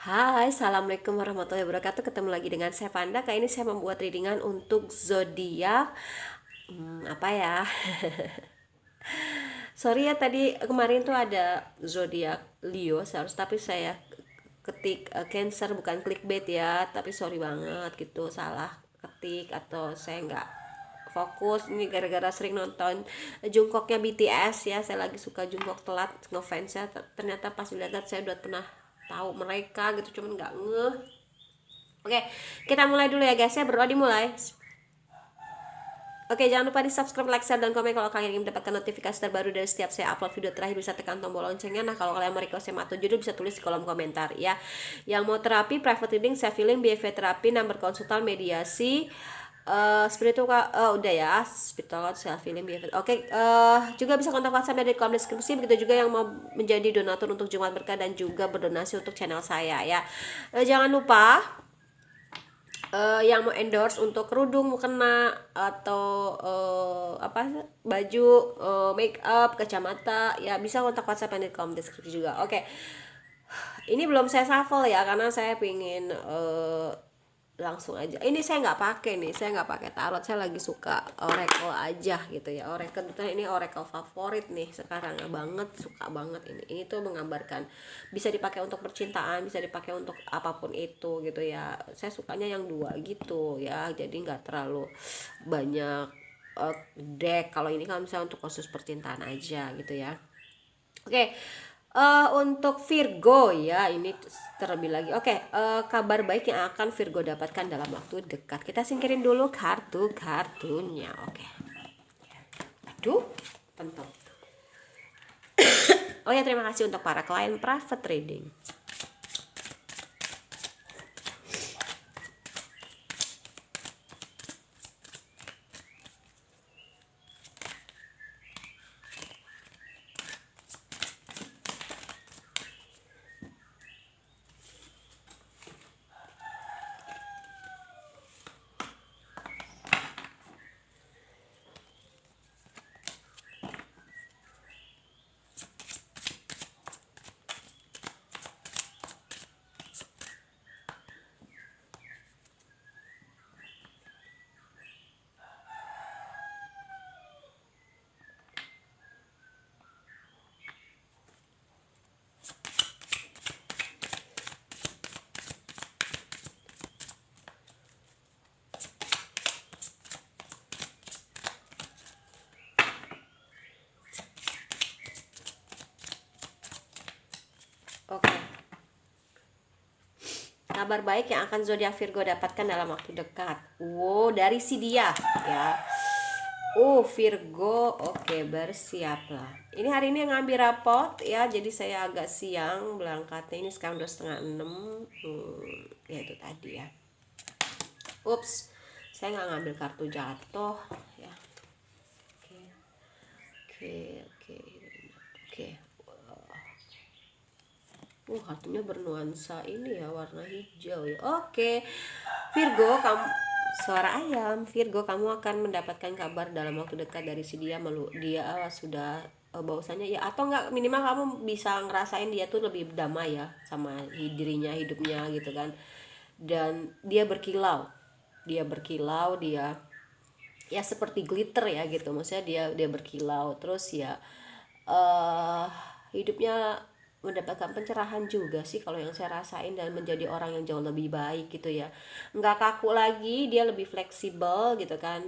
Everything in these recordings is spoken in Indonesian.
Hai, assalamualaikum warahmatullahi wabarakatuh. Ketemu lagi dengan saya Panda. Kali ini saya membuat readingan untuk zodiak. Apa ya? Sorry ya, tadi kemarin tuh ada zodiak Leo, tapi saya ketik Cancer, bukan clickbait ya. Tapi sorry banget gitu, salah ketik atau saya nggak fokus. Ini gara-gara sering nonton Jungkooknya BTS ya. Saya lagi suka Jungkook, telat ngefans ya. Ternyata pas dilihat saya udah pernah tahu mereka gitu, cuman nggak ngeh. Oke, kita mulai dulu ya guys ya. Berdoa dimulai. Oke, jangan lupa di subscribe, like, share, dan komen kalau kalian ingin mendapatkan notifikasi terbaru dari setiap saya upload video terakhir. Bisa tekan tombol loncengnya. Nah, kalau kalian mau request tema atau judul bisa tulis di kolom komentar ya. Yang mau terapi, private reading, self healing, BFV terapi, nomor konsultan, mediasi, spiritual, udah ya, spiritual, self healing, BFV. Oke, juga bisa kontak WhatsApp dari kolom deskripsi. Begitu juga yang mau menjadi donatur untuk Jumat Berkah dan juga berdonasi untuk channel saya ya. Jangan lupa yang mau endorse untuk kerudung, mukena, atau baju, make up, kacamata ya, bisa kontak WhatsApp yang di kolom deskripsi juga. Oke, ini belum saya shuffle ya karena saya pingin langsung aja. Ini saya nggak pakai tarot. Saya lagi suka oracle aja gitu ya. Oracle itu, ini oracle favorit nih sekarang ya, banget, suka banget ini tuh menggambarkan, bisa dipakai untuk percintaan, bisa dipakai untuk apapun itu gitu ya. Saya sukanya yang dua gitu ya, jadi nggak terlalu banyak deck. Kalau ini kan misalnya untuk khusus percintaan aja gitu ya. Oke, untuk Virgo ya, ini terlebih lagi. Oke, kabar baik yang akan Virgo dapatkan dalam waktu dekat. Kita singkirin dulu kartunya. Oke. Aduh, pentung. Oh ya, terima kasih untuk para klien private reading. Oke. Kabar baik yang akan zodiak Virgo dapatkan dalam waktu dekat. Wow, dari si dia ya. Virgo, oke, bersiaplah. Ini hari ini ngambil rapot ya, jadi saya agak siang berangkatnya. Ini sekarang udah 5:30. Ya itu tadi ya. Ups, saya nggak ngambil kartu jatuh ya. Oke, oke, oke, oke. Kartunya bernuansa ini ya, warna hijau ya. Oke, Virgo, kamu, suara ayam. Virgo, kamu akan mendapatkan kabar dalam waktu dekat dari si dia. Dia sudah bahwasanya ya, atau enggak, minimal kamu bisa ngerasain dia tuh lebih damai ya sama dirinya, hidupnya gitu kan. Dan dia berkilau, dia ya seperti glitter ya gitu, maksudnya dia berkilau terus ya. eh Hidupnya mendapatkan pencerahan juga sih kalau yang saya rasain, dan menjadi orang yang jauh lebih baik gitu ya, nggak kaku lagi, dia lebih fleksibel gitu kan.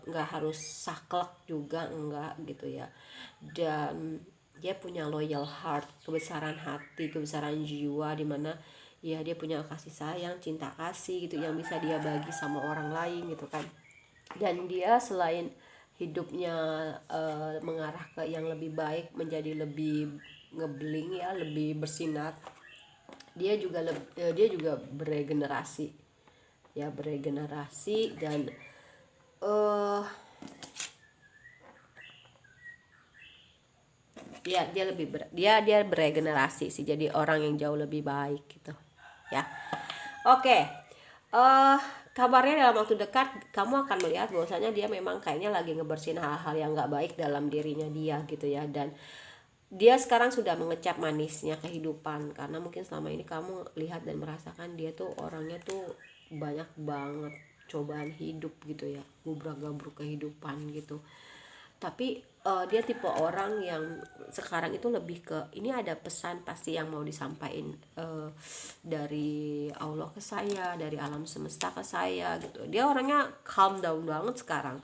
Nggak harus saklek juga, enggak gitu ya. Dan dia punya loyal heart, kebesaran hati, kebesaran jiwa, dimana ya dia punya kasih sayang, cinta kasih gitu yang bisa dia bagi sama orang lain gitu kan. Dan dia selain hidupnya mengarah ke yang lebih baik, menjadi lebih ngebling ya, lebih bersinar, dia juga beregenerasi ya, beregenerasi. Dan dia beregenerasi sih, jadi orang yang jauh lebih baik gitu ya. Oke, eh kabarnya dalam waktu dekat kamu akan melihat bahwasanya dia memang kayaknya lagi ngebersihin hal-hal yang nggak baik dalam dirinya dia gitu ya. Dan dia sekarang sudah mengecap manisnya kehidupan, karena mungkin selama ini kamu lihat dan merasakan dia tuh orangnya tuh banyak banget cobaan hidup gitu ya, gubrak-gabruk kehidupan gitu. Tapi dia tipe orang yang sekarang itu lebih ke ini ada pesan pasti yang mau disampaikan dari Allah ke saya, dari alam semesta ke saya gitu. Dia orangnya calm down banget sekarang,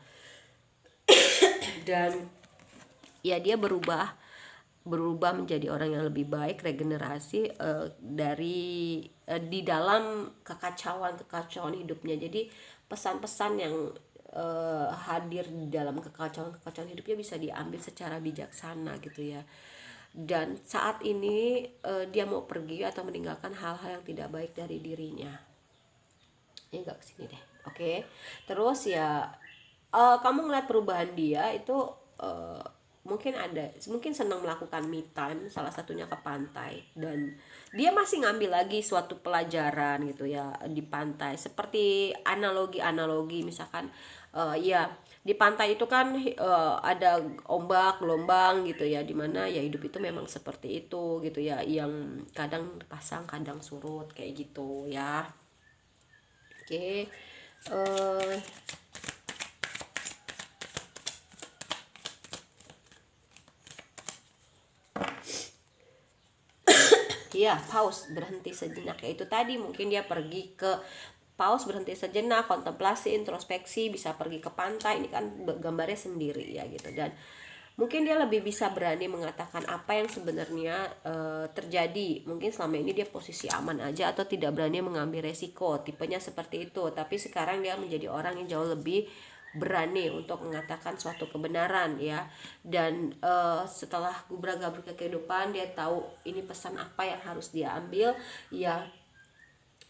dan ya dia berubah berubah menjadi orang yang lebih baik, regenerasi dari di dalam kekacauan hidupnya. Jadi pesan-pesan yang hadir di dalam kekacauan hidupnya bisa diambil secara bijaksana gitu ya. Dan saat ini dia mau pergi atau meninggalkan hal-hal yang tidak baik dari dirinya. Ini enggak kesini deh. Oke. Terus ya kamu ngeliat perubahan dia itu uh, mungkin senang melakukan me time, salah satunya ke pantai, dan dia masih ngambil lagi suatu pelajaran gitu ya di pantai, seperti analogi misalkan ya di pantai itu kan ada ombak gelombang gitu ya, dimana ya hidup itu memang seperti itu gitu ya, yang kadang pasang kadang surut kayak gitu ya. Oke. eh Iya, pause, berhenti sejenak. Ya itu tadi, mungkin dia pergi ke pause, berhenti sejenak, kontemplasi, introspeksi, bisa pergi ke pantai. Ini kan gambarnya sendiri ya gitu. Dan mungkin dia lebih bisa berani mengatakan apa yang sebenarnya terjadi. Mungkin selama ini dia posisi aman aja atau tidak berani mengambil resiko. Tipenya seperti itu. Tapi sekarang dia menjadi orang yang jauh lebih berani untuk mengatakan suatu kebenaran ya. Dan setelah gubrak-gabrik kehidupan, dia tahu ini pesan apa yang harus dia ambil ya.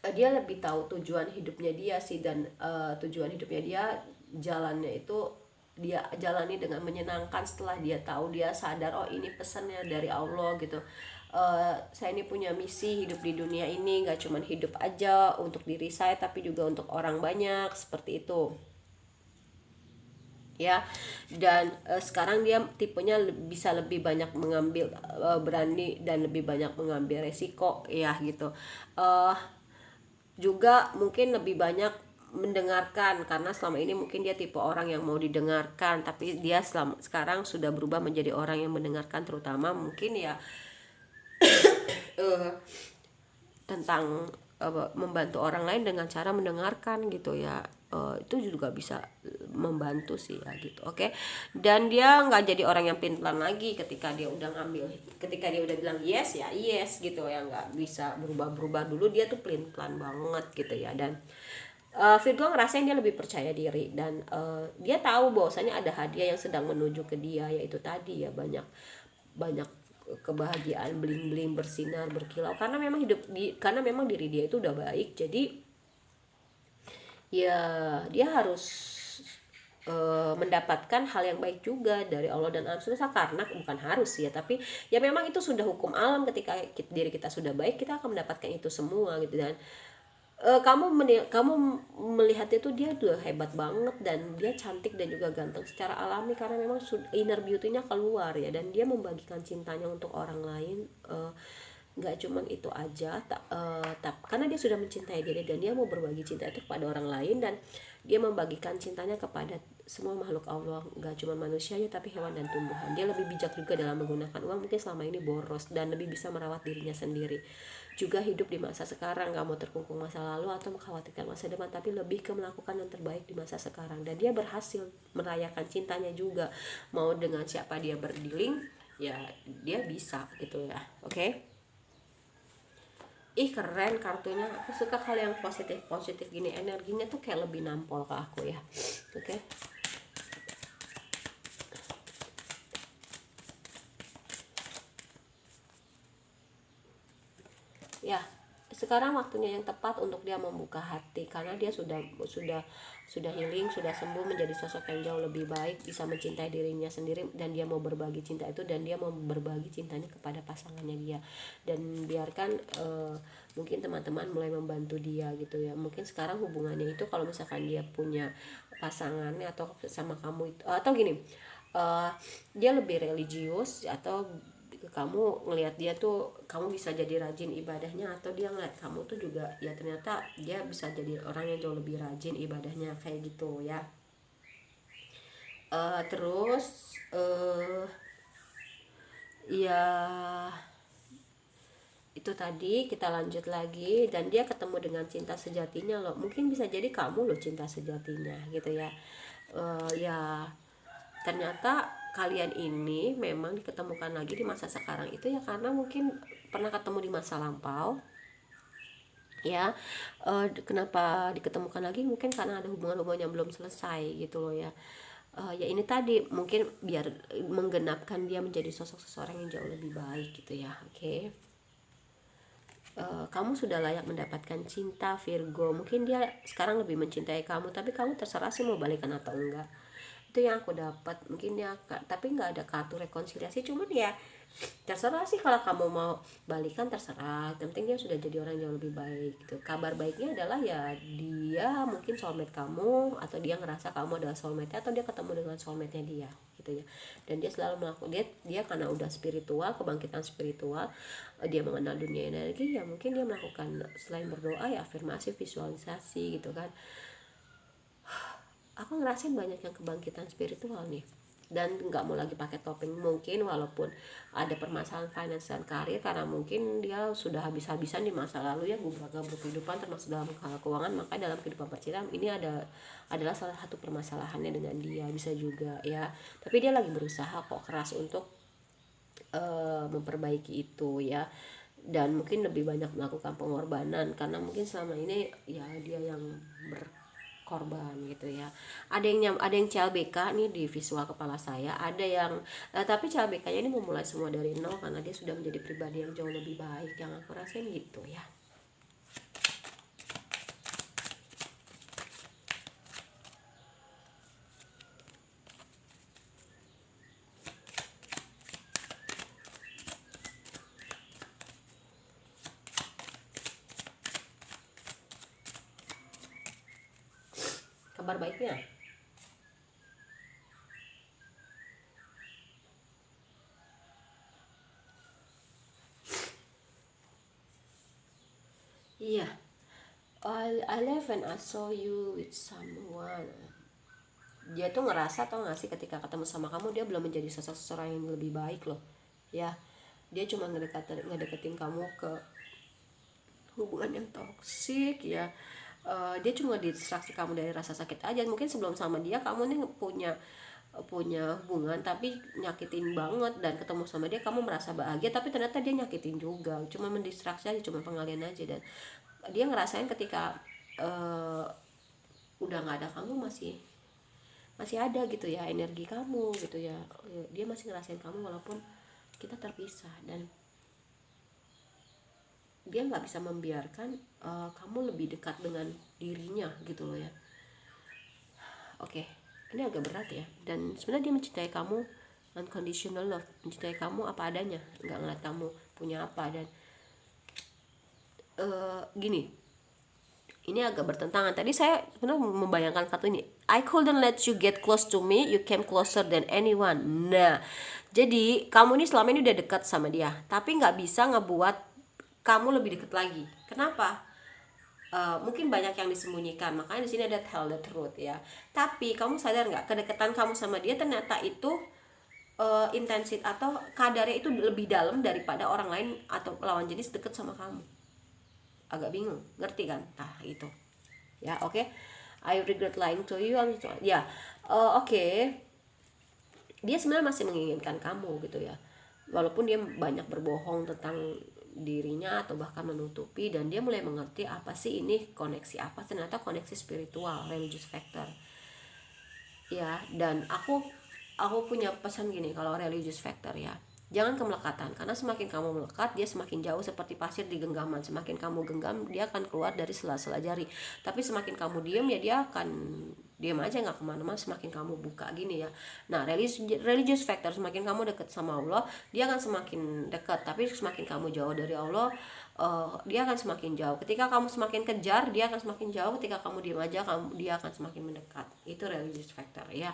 Dia lebih tahu tujuan hidupnya dia sih, dan tujuan hidupnya dia, jalannya itu dia jalani dengan menyenangkan. Setelah dia tahu, dia sadar, oh ini pesannya dari Allah gitu. Saya ini punya misi hidup di dunia ini, gak cuman hidup aja untuk diri saya tapi juga untuk orang banyak, seperti itu ya. Dan sekarang dia tipenya bisa lebih banyak mengambil, berani dan lebih banyak mengambil resiko ya gitu. uh, Juga mungkin lebih banyak mendengarkan, karena selama ini mungkin dia tipe orang yang mau didengarkan, tapi dia sekarang sudah berubah menjadi orang yang mendengarkan, terutama mungkin ya uh, tentang membantu orang lain dengan cara mendengarkan gitu ya. Itu juga bisa membantu sih ya gitu. Oke. Dan dia nggak jadi orang yang pelin lagi ketika dia udah ngambil, ketika dia udah bilang yes ya yes gitu ya, nggak bisa berubah-berubah. Dulu dia tuh pelin banget gitu ya. Dan Virgo ngerasain dia lebih percaya diri, dan dia tahu bahwasanya ada hadiah yang sedang menuju ke dia, yaitu tadi ya banyak banyak kebahagiaan bling-bling, bersinar, berkilau, karena memang karena memang diri dia itu udah baik. Jadi ya dia harus mendapatkan hal yang baik juga dari Allah dan alam semesta, karena bukan harus ya, tapi ya memang itu sudah hukum alam. Ketika diri kita sudah baik, kita akan mendapatkan itu semua gitu. Dan kamu melihat itu dia udah hebat banget, dan dia cantik dan juga ganteng secara alami, karena memang inner beauty-nya keluar ya. Dan dia membagikan cintanya untuk orang lain, nggak cuman itu aja, karena dia sudah mencintai diri dan dia mau berbagi cinta itu kepada orang lain. Dan dia membagikan cintanya kepada semua makhluk Allah, nggak cuma manusianya tapi hewan dan tumbuhan. Dia lebih bijak juga dalam menggunakan uang, mungkin selama ini boros, dan lebih bisa merawat dirinya sendiri. Juga hidup di masa sekarang, gak mau terkungkung masa lalu atau mengkhawatirkan masa depan, tapi lebih ke melakukan yang terbaik di masa sekarang. Dan dia berhasil merayakan cintanya juga, mau dengan siapa dia berdealing ya dia bisa gitu ya. Oke. Ih keren kartunya, aku suka hal yang positif gini, energinya tuh kayak lebih nampol ke aku ya. Oke. Ya, sekarang waktunya yang tepat untuk dia membuka hati, karena dia sudah healing, sudah sembuh menjadi sosok yang jauh lebih baik, bisa mencintai dirinya sendiri, dan dia mau berbagi cinta itu, dan dia mau berbagi cintanya kepada pasangannya dia. Dan biarkan mungkin teman-teman mulai membantu dia gitu ya. Mungkin sekarang hubungannya itu, kalau misalkan dia punya pasangannya atau sama kamu itu, atau gini, dia lebih religius atau ke kamu, ngelihat dia tuh kamu bisa jadi rajin ibadahnya, atau dia ngeliat kamu tuh juga ya ternyata dia bisa jadi orang yang jauh lebih rajin ibadahnya kayak gitu ya. Terus ya itu tadi kita lanjut lagi, dan dia ketemu dengan cinta sejatinya loh. Mungkin bisa jadi kamu loh cinta sejatinya gitu ya. Ya ternyata kalian ini memang diketemukan lagi di masa sekarang itu ya karena mungkin pernah ketemu di masa lampau ya. Kenapa diketemukan lagi, mungkin karena ada hubungan-hubungan yang belum selesai gitu loh ya. Ya ini tadi mungkin biar menggenapkan dia menjadi sosok seseorang yang jauh lebih baik gitu ya. Oke. Kamu sudah layak mendapatkan cinta Virgo. Mungkin dia sekarang lebih mencintai kamu, tapi kamu terserah sih mau balikan atau enggak. Itu yang aku dapat. Mungkin dia tapi nggak ada kartu rekonsiliasi, cuman ya terserah sih, kalau kamu mau balikan terserah, yang penting dia sudah jadi orang yang lebih baik gitu. Kabar baiknya adalah ya dia mungkin soulmate kamu, atau dia ngerasa kamu adalah soulmate, atau dia ketemu dengan soulmate-nya dia gitu ya. Dan dia selalu melakukan, dia karena udah spiritual, kebangkitan spiritual, dia mengenal dunia energi, ya mungkin dia melakukan selain berdoa ya afirmasi, visualisasi gitu kan. Aku ngerasain banyak yang kebangkitan spiritual nih, dan nggak mau lagi pakai topeng. Mungkin walaupun ada permasalahan finance dan karir, karena mungkin dia sudah habis-habisan di masa lalu ya, gubrak-gabrik kehidupan termasuk dalam hal keuangan, maka dalam kehidupan percintaan ini adalah salah satu permasalahannya dengan dia, bisa juga ya. Tapi dia lagi berusaha kok keras untuk memperbaiki itu ya, dan mungkin lebih banyak melakukan pengorbanan karena mungkin selama ini ya dia yang berkorban gitu ya. Ada yang CLBK nih di visual kepala saya, ada yang tapi CLBK-nya ini memulai semua dari nol karena dia sudah menjadi pribadi yang jauh lebih baik, yang aku rasain gitu ya. Kabar baiknya iya, I left and I saw you with someone. Dia tuh ngerasa, tau gak sih, ketika ketemu sama kamu dia belum menjadi seseorang yang lebih baik loh ya. Dia cuma ngedeketin kamu ke hubungan yang toksik ya. Dia cuma distraksi kamu dari rasa sakit aja. Mungkin sebelum sama dia kamu nih punya hubungan tapi nyakitin banget, dan ketemu sama dia kamu merasa bahagia, tapi ternyata dia nyakitin juga, cuma mendistraksi aja, cuma pengalian aja. Dan dia ngerasain ketika udah nggak ada kamu, masih ada gitu ya energi kamu gitu ya. Dia masih ngerasain kamu walaupun kita terpisah, dan dia nggak bisa membiarkan kamu lebih dekat dengan dirinya gitu loh ya. Oke, ini agak berat ya, dan sebenarnya dia mencintai kamu unconditional love, mencintai kamu apa adanya, nggak ngeliat kamu punya apa. Dan gini, ini agak bertentangan. Tadi saya sebenarnya membayangkan satu ini, I couldn't let you get close to me, you came closer than anyone. Nah, jadi kamu ini selama ini udah dekat sama dia, tapi nggak bisa ngebuat kamu lebih dekat lagi. Kenapa? Mungkin banyak yang disembunyikan, makanya di sini ada tell the truth ya. Tapi kamu sadar nggak, kedekatan kamu sama dia ternyata itu intensitas atau kadarnya itu lebih dalam daripada orang lain atau lawan jenis deket sama kamu. Agak bingung, ngerti kan? Nah itu ya. Oke. I regret lying to you. Ya, oke. Dia sebenarnya masih menginginkan kamu gitu ya, walaupun dia banyak berbohong tentang dirinya atau bahkan menutupi, dan dia mulai mengerti apa sih ini koneksi apa. Ternyata koneksi spiritual, religious factor ya. Dan aku punya pesan gini, kalau religious factor ya, jangan kemelekatan, karena semakin kamu melekat dia semakin jauh, seperti pasir di genggaman. Semakin kamu genggam dia akan keluar dari sela-sela jari, tapi semakin kamu diam ya dia akan diam aja, nggak kemana-mana. Semakin kamu buka gini ya. Nah, religious factor, semakin kamu dekat sama Allah dia akan semakin dekat, tapi semakin kamu jauh dari Allah dia akan semakin jauh. Ketika kamu semakin kejar dia akan semakin jauh, ketika kamu diam aja dia akan semakin mendekat. Itu religious factor ya.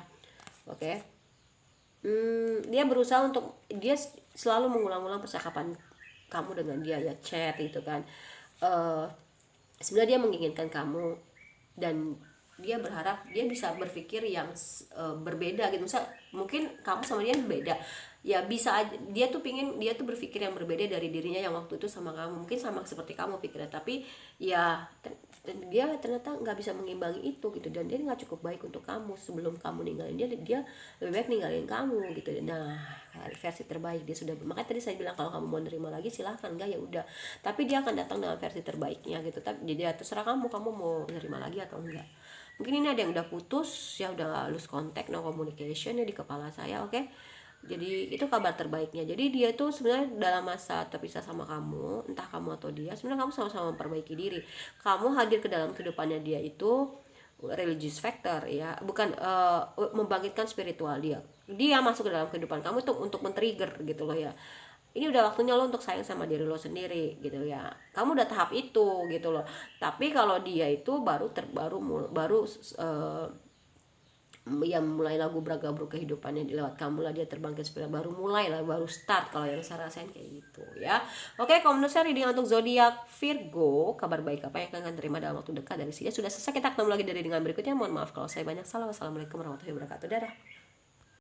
Oke. Dia berusaha untuk selalu mengulang-ulang percakapan kamu dengan dia ya, chat gitu kan. Eh, Sebenarnya dia menginginkan kamu, dan dia berharap dia bisa berpikir yang berbeda gitu. Misal mungkin kamu sama dia beda, ya bisa aja dia tuh berpikir yang berbeda dari dirinya yang waktu itu sama kamu, mungkin sama seperti kamu pikirnya, tapi ya dia ternyata nggak bisa mengimbangi itu gitu, dan dia nggak cukup baik untuk kamu. Sebelum kamu ninggalin dia lebih baik ninggalin kamu gitu. Nah, versi terbaik dia sudah, makanya tadi saya bilang kalau kamu mau nerima lagi silahkan, enggak ya udah, tapi dia akan datang dengan versi terbaiknya gitu. Tapi jadi ya terserah kamu mau nerima lagi atau enggak. Mungkin ini ada yang udah putus ya, udah lose contact, no communication ya di kepala saya. Oke, jadi itu kabar terbaiknya. Jadi dia tuh sebenarnya dalam masa terpisah sama kamu, entah kamu atau dia, sebenarnya kamu sama-sama memperbaiki diri. Kamu hadir ke dalam kehidupannya dia itu religious factor ya, bukan membangkitkan spiritual dia masuk ke dalam kehidupan kamu tuh untuk men-trigger gitu loh ya. Ini udah waktunya lo untuk sayang sama diri lo sendiri gitu ya, kamu udah tahap itu gitu loh. Tapi kalau dia itu baru yang mulai lagu beragabruk kehidupannya lewat kamu lah, dia terbangkit spiral, baru mulai lah, baru start kalau yang saya rasain kayak gitu ya. Oke, kalau menurut saya reading untuk zodiak Virgo, kabar baik apa yang akan terima dalam waktu dekat dari sini sudah selesai. Kita ketemu lagi dari dengan berikutnya. Mohon maaf kalau saya banyak salah. Wassalamualaikum warahmatullahi wabarakatuh. Dadah.